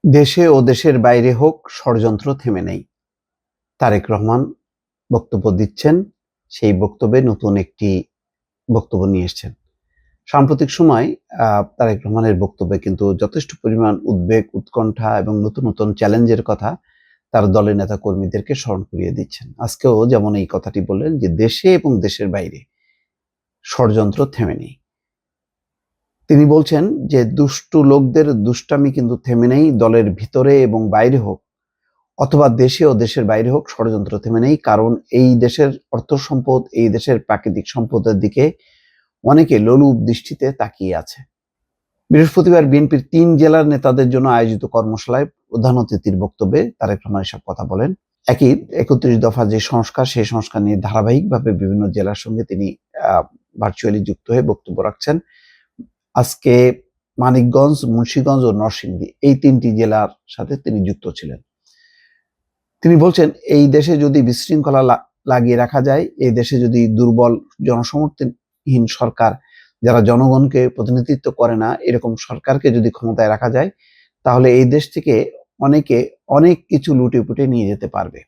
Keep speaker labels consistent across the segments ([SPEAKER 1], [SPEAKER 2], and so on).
[SPEAKER 1] দেশে ও দেশের বাইরে হোক, ষড়যন্ত্র থেমে নেই। তারেক রহমান বক্তব্য দিচ্ছেন। সেই বক্তব্যে নতুন একটি বক্তব্য নিয়ে এসেছেন। সাম্প্রতিক সময় তারেক রহমানের বক্তব্যে কিন্তু যথেষ্ট পরিমাণ উদ্বেগ, উৎকণ্ঠা এবং নতুন নতুন চ্যালেঞ্জের কথা তার দলের নেতা কর্মীদেরকে স্মরণ করিয়ে দিচ্ছেন। আজকেও যেমন এই কথাটি বললেন যে দেশে এবং দেশের বাইরে ষড়যন্ত্র থেমে নেই। তিনি বলছেন যে দুষ্টু লোকদের দুষ্টামি কিন্তু থেমে নেই, দলের ভিতরে এবং বাইরে হোক অথবা দেশে ও দেশের বাইরে হোক, ষড়যন্ত্র থেমে নেই। কারণ এই দেশের অর্থ সম্পদ, এই দেশের প্রাকৃতিক সম্পদের দিকে অনেকে লোলুপ দৃষ্টিতে তাকিয়ে আছে। বৃহস্পতিবার বিএনপির ৩ জেলার নেতাদের জন্য আয়োজিত কর্মশালায় প্রধান অতিথির বক্তব্যে তারেক রহমান এসব কথা বলেন। ৩১ দফা যে সংস্কার, সেই সংস্কার নিয়ে ধারাবাহিকভাবে বিভিন্ন জেলার সঙ্গে তিনি ভার্চুয়ালি যুক্ত হয়ে বক্তব্য রাখছেন। আজকে মানিকগঞ্জ, মুন্সিগঞ্জ ও নরসিংদী এই ৩টি জেলার সাথে তিনি যুক্ত ছিলেন। তিনি বলছেন, এই দেশে যদি বিশৃঙ্খলা লাগিয়ে রাখা যায়, এই দেশে যদি দুর্বল, জনসমর্থনহীন সরকার, যারা জনগণকে প্রতিনিধিত্ব করে না, এরকম সরকারকে যদি ক্ষমতায় রাখা যায়, তাহলে এই দেশ থেকে অনেকে অনেক কিছু লুটে পুটে নিয়ে যেতে পারবে।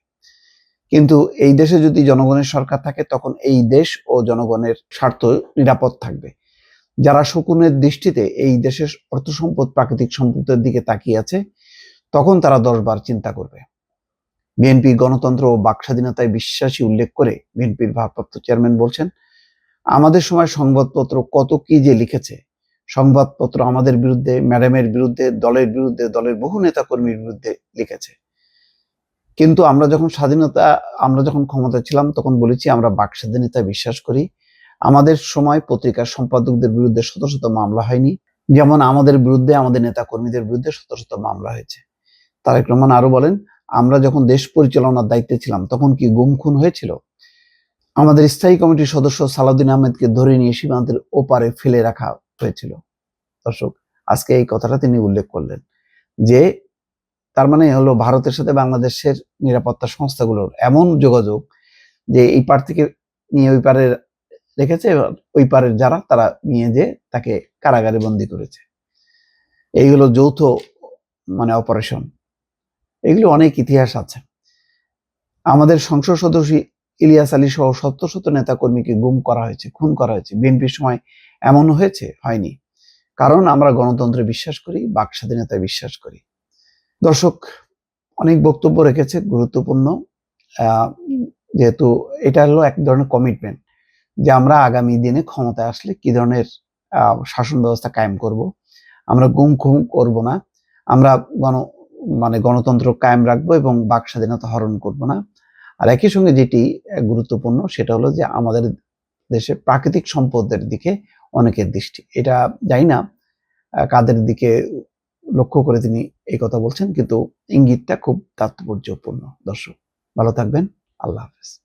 [SPEAKER 1] কিন্তু এই দেশে যদি জনগণের সরকার থাকে, তখন এই দেশ ও জনগণের স্বার্থ নিরাপদ থাকবে। যারা শকুনের দৃষ্টিতে এই দেশের অর্থ সম্পদ, প্রাকৃতিক সম্পদের দিকে তাকিয়ে আছে, তখন তারা 10 বার চিন্তা করবে। বিএনপি গণতন্ত্র ও বাকস্বাধীনতায় বিশ্বাসী উল্লেখ করে বিএনপির ভারপ্রাপ্ত চেয়ারম্যান বলছেন, আমাদের সময় সংবাদপত্র কত কি যে লিখেছে। সংবাদপত্র আমাদের বিরুদ্ধে, ম্যাডামের বিরুদ্ধে, দলের বিরুদ্ধে, দলের বহু নেতা কর্মীর বিরুদ্ধে লিখেছে। কিন্তু আমরা যখন ক্ষমতা ছিলাম, তখন বলেছি আমরা বাকস্বাধীনতায় বিশ্বাস করি। আমাদের সময় পত্রিকার সম্পাদকদের বিরুদ্ধে শত শত মামলা হয়নি, যেমন আমাদের বিরুদ্ধে, আমাদের নেতা কর্মীদের বিরুদ্ধে শত শত মামলা হয়েছে। তারেক রহমান আরো বলেন, আমরা যখন দেশ পরিচালনার দায়িত্বে ছিলাম, তখন কি গুম খুন হয়েছিল? আমাদের স্থায়ী কমিটির সদস্য সালাউদ্দিন আহমেদকে ধরে নিয়ে সীমান্তের ওপারে ফেলে রাখা হয়েছিল। দর্শক, আজকে এই কথাটা তিনি উল্লেখ করলেন যে তার মানে হলো ভারতের সাথে বাংলাদেশের নিরাপত্তা সংস্থাগুলোর এমন যোগাযোগ যে এই পার থেকে নিয়ে ওই পারে রেখেছে, ওই পারের যারা তারা নিয়ে যে তাকে কারাগারে বন্দী করেছে। এইগুলো যৌথ অপারেশন, এগুলো অনেক ইতিহাস আছে। আমাদের সংসদ সদস্য ইলিয়াস আলী সহ শত শত নেতা কর্মীকে গুম করা হয়েছে, খুন করা হয়েছে। বিএনপির সময় এমন হয়েছে? হয়নি। কারণ আমরা গণতন্ত্রে বিশ্বাস করি, বাক স্বাধীনতায় বিশ্বাস করি। দর্শক, অনেক বক্তব্য রেখেছে, গুরুত্বপূর্ণ। যেহেতু এটা হলো এক ধরনের কমিটমেন্ট যে আমরা আগামী দিনে ক্ষমতায় আসলে কি ধরনের শাসন ব্যবস্থা কায়েম করব। আমরা গুম খুম করব না, আমরা গণতন্ত্র কায়েম রাখবো এবং বাক স্বাধীনতা হরণ করব না। আর একই সঙ্গে যেটি গুরুত্বপূর্ণ, সেটা হলো যে আমাদের দেশে প্রাকৃতিক সম্পদের দিকে অনেকের দৃষ্টি। এটা জানি না কাদের দিকে লক্ষ্য করে তিনি এই কথা বলছেন, কিন্তু ইঙ্গিতটা খুব তাৎপর্যপূর্ণ। দর্শক, ভালো থাকবেন। আল্লাহ হাফেজ।